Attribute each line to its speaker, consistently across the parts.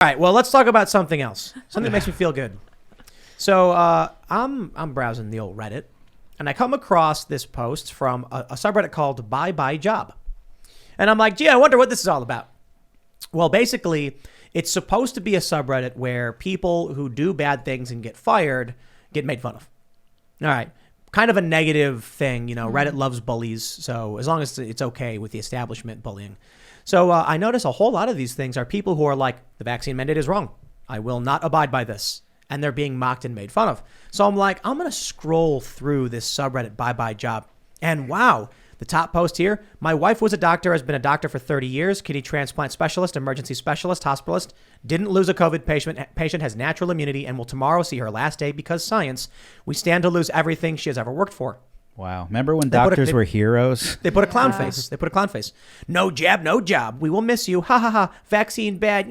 Speaker 1: All right, well, let's talk about something else. Something that makes me feel good. So I'm browsing the old Reddit, and I come across this post from a subreddit called byebyejob. And I'm like, gee, I wonder what this is all about. Well, basically, it's supposed to be a subreddit where people who do bad things and get fired get made fun of. All right. Kind of a negative thing. You know, Reddit loves bullies. So as long as it's okay with the establishment bullying. So I notice a whole lot of these things are people who are like, the vaccine mandate is wrong. I will not abide by this. And they're being mocked and made fun of. So I'm like, I'm going to scroll through this subreddit byebyejob. And wow, the top post here. My wife was a doctor, has been a doctor for 30 years. Kidney transplant specialist, emergency specialist, hospitalist. Didn't lose a COVID patient, has natural immunity, and will tomorrow see her last day because science. We stand to lose everything she has ever worked for.
Speaker 2: Wow. Remember when doctors were heroes?
Speaker 1: They put a clown face. They put a clown face. No jab, no job. We will miss you. Ha ha ha. Vaccine bad.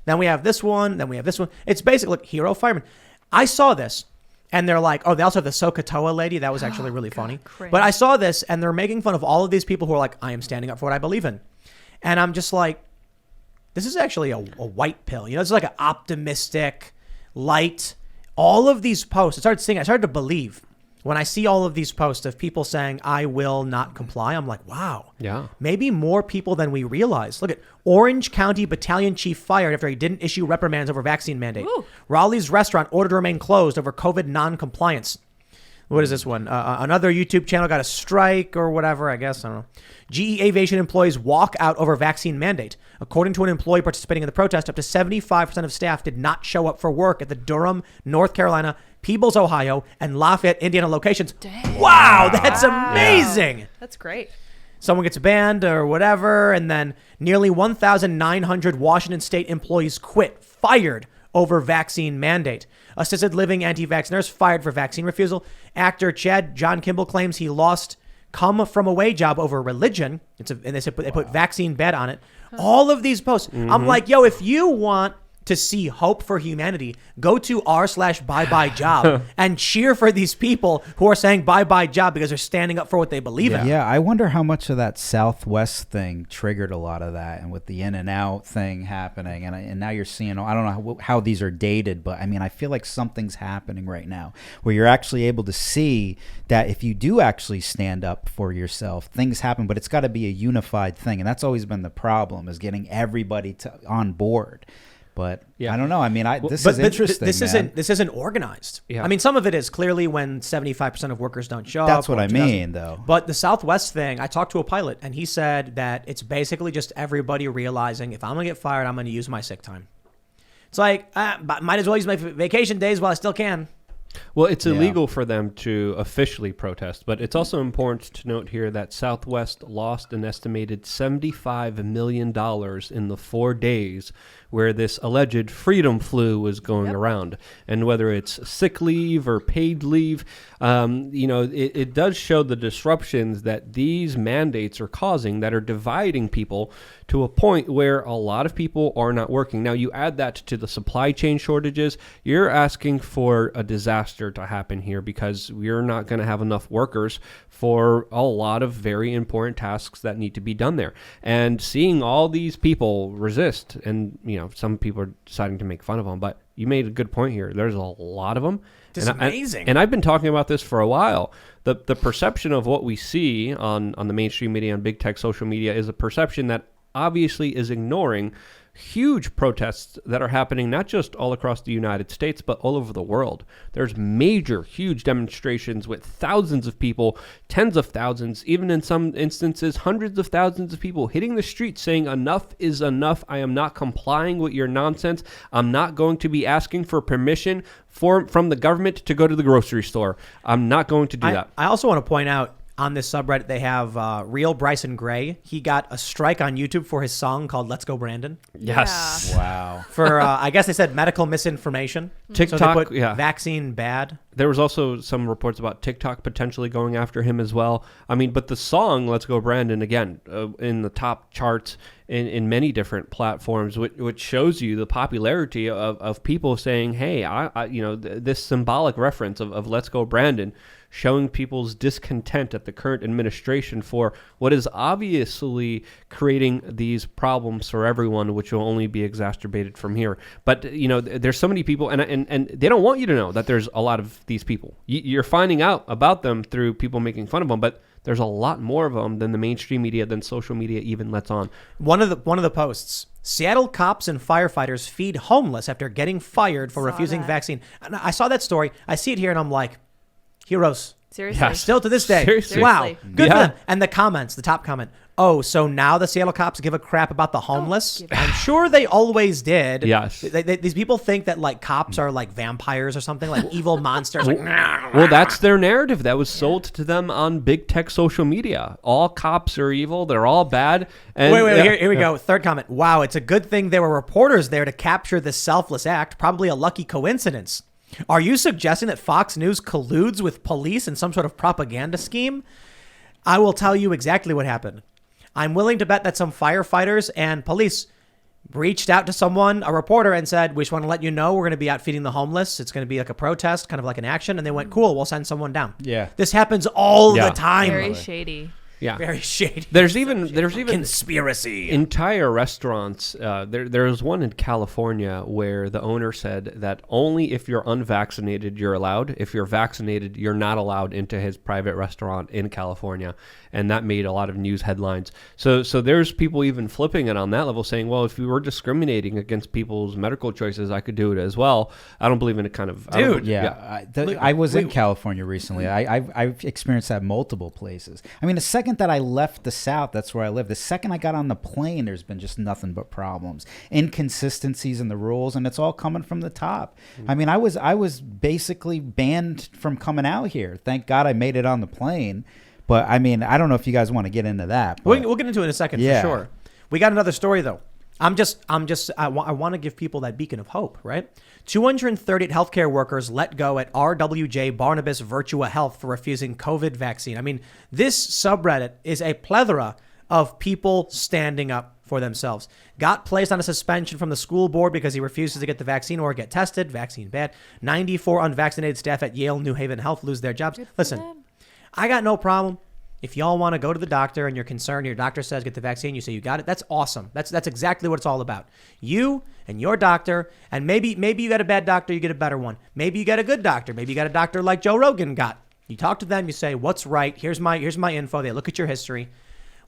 Speaker 1: Then we have this one. Then we have this one. It's basically like hero fireman. I saw this and they're like, oh, they also have the Sokotoa lady. That was actually really funny. Crazy. But I saw this and they're making fun of all of these people who are like, I am standing up for what I believe in. And I'm just like, this is actually a white pill. You know, it's like an optimistic, light, all of these posts. I started to believe. When I see all of these posts of people saying, I will not comply, I'm like, wow.
Speaker 3: Yeah.
Speaker 1: Maybe more people than we realize. Look at Orange County Battalion Chief fired after he didn't issue reprimands over vaccine mandate. Ooh. Raleigh's restaurant ordered to remain closed over COVID non-compliance. What is this one? Another YouTube channel got a strike or whatever, I guess. I don't know. GE Aviation employees walk out over vaccine mandate. According to an employee participating in the protest, up to 75% of staff did not show up for work at the Durham, North Carolina, Peebles, Ohio, and Lafayette, Indiana locations.
Speaker 4: Dang.
Speaker 1: Wow, that's amazing.
Speaker 4: That's great.
Speaker 1: Someone gets banned or whatever, and then nearly 1,900 Washington state employees fired over vaccine mandate. Assisted living anti-vax nurse fired for vaccine refusal. Actor Chad John Kimball claims he lost come from away job over religion. And they put vaccine bad on it. All of these posts. I'm like, yo, if you want to see hope for humanity, go to r/byebyejob and cheer for these people who are saying byebyejob because they're standing up for what they believe in.
Speaker 2: Yeah, I wonder how much of that Southwest thing triggered a lot of that, and with the in and out thing happening, and now you're seeing, I don't know how these are dated, but I mean, I feel like something's happening right now where you're actually able to see that if you do actually stand up for yourself, things happen, but it's got to be a unified thing, and that's always been the problem, is getting everybody on board. But I don't know. I mean, this is interesting.
Speaker 1: This isn't organized. Yeah. I mean, some of it is clearly when 75% of workers don't show up.
Speaker 2: That's what I mean, though.
Speaker 1: But the Southwest thing, I talked to a pilot, and he said that it's basically just everybody realizing if I'm going to get fired, I'm going to use my sick time. It's like, might as well use my vacation days while I still can.
Speaker 3: Well, it's illegal for them to officially protest, but it's also important to note here that Southwest lost an estimated $75 million in the 4 days where this alleged freedom flu was going around. And whether it's sick leave or paid leave, it does show the disruptions that these mandates are causing that are dividing people to a point where a lot of people are not working. Now, you add that to the supply chain shortages, you're asking for a disaster to happen here because we're not going to have enough workers for a lot of very important tasks that need to be done there. And seeing all these people resist, and some people are deciding to make fun of them, but you made a good point here. There's a lot of them.
Speaker 1: It's amazing.
Speaker 3: And I've been talking about this for a while. The perception of what we see on the mainstream media, on big tech social media, is a perception that obviously is ignoring huge protests that are happening not just all across the United States, but all over the world. There's major, huge demonstrations with thousands of people, tens of thousands, even in some instances, hundreds of thousands of people hitting the streets saying enough is enough. I am not complying with your nonsense. I'm not going to be asking for permission from the government to go to the grocery store. I'm not going to do that.
Speaker 1: I also want to point out, on this subreddit, they have Real Bryson Gray. He got a strike on YouTube for his song called Let's Go Brandon.
Speaker 3: Yes.
Speaker 2: Yeah. Wow.
Speaker 1: For, I guess they said medical misinformation.
Speaker 3: TikTok,
Speaker 1: so they put vaccine bad.
Speaker 3: there was also some reports about TikTok potentially going after him as well. I mean, but the song "Let's Go Brandon" again in the top charts in many different platforms, which shows you the popularity of people saying, "Hey, this symbolic reference of 'Let's Go Brandon," showing people's discontent at the current administration for what is obviously creating these problems for everyone, which will only be exacerbated from here. But, there's so many people, and they don't want you to know that there's a lot of these people. You're finding out about them through people making fun of them, but there's a lot more of them than the mainstream media, than social media even lets on.
Speaker 1: One of the posts: Seattle cops and firefighters feed homeless after getting fired for refusing vaccine. And I saw that story. I see it here, and I'm like, heroes.
Speaker 4: Seriously.
Speaker 1: Yeah, still to this day.
Speaker 3: Seriously.
Speaker 1: Wow. Good for them. And the comments, the top comment: oh, so now the Seattle cops give a crap about the homeless? I'm sure they always did.
Speaker 3: Yes.
Speaker 1: These people think that like cops are like vampires or something, like evil monsters.
Speaker 3: Well, that's their narrative that was sold to them on big tech social media. All cops are evil. They're all bad. And
Speaker 1: Wait. Here we go. Third comment: wow, it's a good thing there were reporters there to capture this selfless act. Probably a lucky coincidence. Are you suggesting that Fox News colludes with police in some sort of propaganda scheme? I will tell you exactly what happened. I'm willing to bet that some firefighters and police reached out to someone, a reporter, and said, we just want to let you know we're going to be out feeding the homeless. It's going to be like a protest, kind of like an action. And they went, cool, we'll send someone down.
Speaker 2: Yeah.
Speaker 1: This happens all the time.
Speaker 4: Very shady.
Speaker 3: Yeah.
Speaker 1: Very shady.
Speaker 3: There's even
Speaker 1: conspiracy.
Speaker 3: Entire restaurants. There's one in California where the owner said that only if you're unvaccinated you're allowed. If you're vaccinated, you're not allowed into his private restaurant in California, and that made a lot of news headlines. So there's people even flipping it on that level, saying, well, if we were discriminating against people's medical choices, I could do it as well. I don't believe in it kind of.
Speaker 1: Dude,
Speaker 2: I was in California recently. I've experienced that multiple places. I mean, the second that I left the South, that's where I live. The second I got on the plane, there's been just nothing but problems, inconsistencies in the rules, and it's all coming from the top. I mean, I was basically banned from coming out here. Thank God I made it on the plane. But I mean, I don't know if you guys want to get into that. But
Speaker 1: We'll get into it in a second for sure. We got another story though. I want to give people that beacon of hope, right? 238 healthcare workers let go at RWJ Barnabas Virtua Health for refusing COVID vaccine. I mean, this subreddit is a plethora of people standing up for themselves. Got placed on a suspension from the school board because he refuses to get the vaccine or get tested. Vaccine bad. 94 unvaccinated staff at Yale New Haven Health lose their jobs. Listen, I got no problem. If y'all want to go to the doctor and you're concerned, your doctor says get the vaccine, you say you got it. That's awesome. That's exactly what it's all about. You and your doctor, and maybe you got a bad doctor, you get a better one. Maybe you got a good doctor. Maybe you got a doctor like Joe Rogan got. You talk to them, you say, what's right? Here's my info. They look at your history.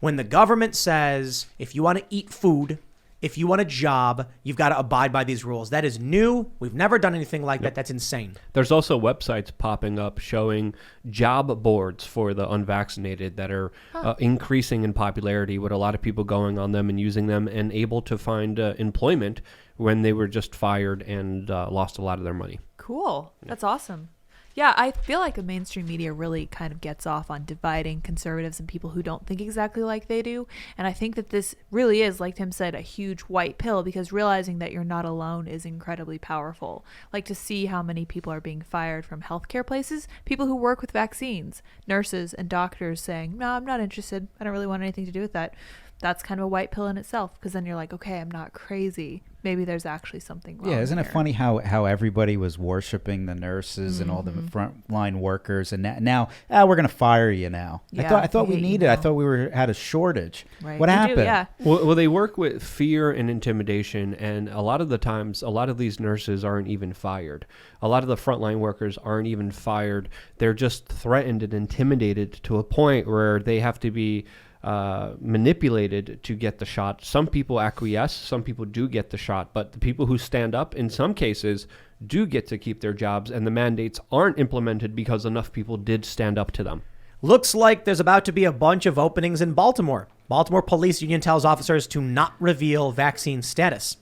Speaker 1: When the government says, if you want to eat food, if you want a job, you've got to abide by these rules. That is new. We've never done anything like that. That's insane.
Speaker 3: There's also websites popping up showing job boards for the unvaccinated that are increasing in popularity, with a lot of people going on them and using them and able to find employment when they were just fired and lost a lot of their money.
Speaker 4: Cool. That's awesome. Yeah, I feel like the mainstream media really kind of gets off on dividing conservatives and people who don't think exactly like they do. And I think that this really is, like Tim said, a huge white pill, because realizing that you're not alone is incredibly powerful. Like, to see how many people are being fired from healthcare places, people who work with vaccines, nurses and doctors saying, no, I'm not interested. I don't really want anything to do with that. That's kind of a white pill in itself, because then you're like, okay, I'm not crazy. Maybe there's actually something wrong.
Speaker 2: Yeah, isn't
Speaker 4: here.
Speaker 2: it funny how everybody was worshiping the nurses and all the frontline workers, and now we're gonna fire you now.
Speaker 4: Yeah,
Speaker 2: I thought we needed. I thought we had a shortage.
Speaker 4: Right.
Speaker 2: What happened?
Speaker 4: Yeah.
Speaker 3: Well, they work with fear and intimidation, and a lot of the times, a lot of these nurses aren't even fired. A lot of the frontline workers aren't even fired. They're just threatened and intimidated to a point where they have to be manipulated to get the shot. Some people acquiesce, some people do get the shot, but the people who stand up in some cases do get to keep their jobs, and the mandates aren't implemented because enough people did stand up to them.
Speaker 1: Looks like there's about to be a bunch of openings in Baltimore. Baltimore Police Union tells officers to not reveal vaccine status.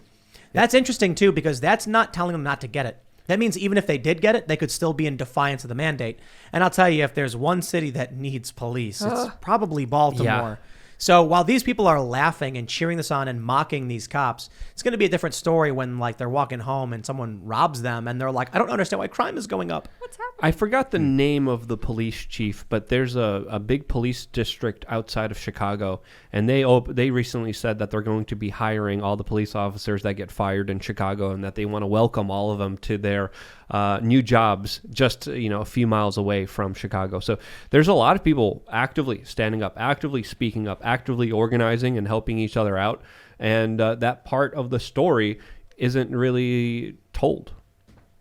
Speaker 1: That's interesting too, because that's not telling them not to get it. That means even if they did get it, they could still be in defiance of the mandate. And I'll tell you, if there's one city that needs police, it's probably Baltimore. So while these people are laughing and cheering this on and mocking these cops, it's going to be a different story when like they're walking home and someone robs them and they're like, I don't understand why crime is going up.
Speaker 4: What's happening?
Speaker 3: I forgot the name of the police chief, but there's a big police district outside of Chicago, and they recently said that they're going to be hiring all the police officers that get fired in Chicago, and that they want to welcome all of them to their new jobs just a few miles away from Chicago. So there's a lot of people actively standing up, actively speaking up, actively organizing and helping each other out, and that part of the story isn't really told.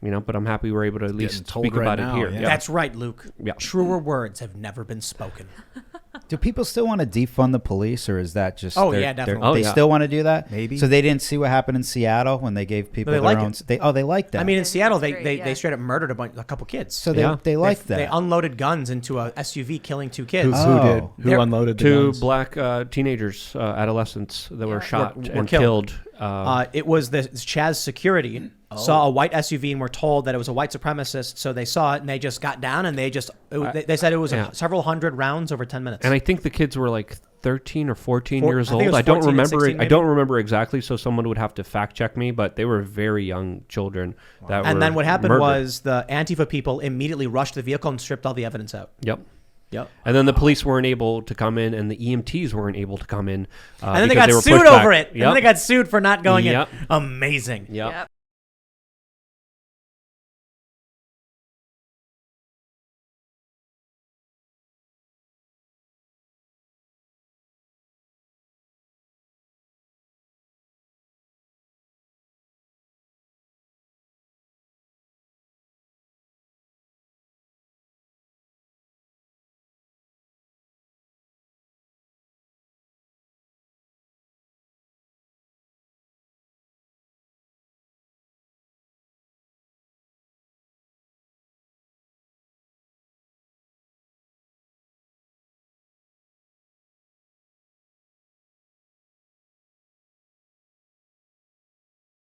Speaker 3: But I'm happy we're able to at least speak about it here.
Speaker 1: Yeah. That's right, Luke.
Speaker 3: Yeah.
Speaker 1: Truer words have never been spoken.
Speaker 2: Do people still want to defund the police, or is that just?
Speaker 1: Definitely.
Speaker 2: They still want to do that.
Speaker 5: Maybe.
Speaker 2: So they didn't see what happened in Seattle when they gave people their own. They like that.
Speaker 1: I mean, in Seattle, they straight up murdered a couple kids.
Speaker 2: So they like that.
Speaker 1: They unloaded guns into a SUV, killing 2 kids.
Speaker 5: Who did? Who unloaded the guns?
Speaker 3: 2 black teenagers, adolescents that were shot and
Speaker 1: killed.
Speaker 3: killed.
Speaker 1: It was the Chaz security saw a white SUV and were told that it was a white supremacist. So they saw it and they just got down and they said it was several hundred rounds over 10 minutes.
Speaker 3: And I think the kids were like 13 or 14 years old.
Speaker 1: I don't remember.
Speaker 3: I don't remember exactly, so someone would have to fact check me. But they were very young children.
Speaker 1: And then what happened was the Antifa people immediately rushed the vehicle and stripped all the evidence out.
Speaker 3: Yep. And then the police weren't able to come in, and the EMTs weren't able to come in.
Speaker 1: And then they got sued over it. And then they got sued for not going in. Amazing.
Speaker 3: Yep.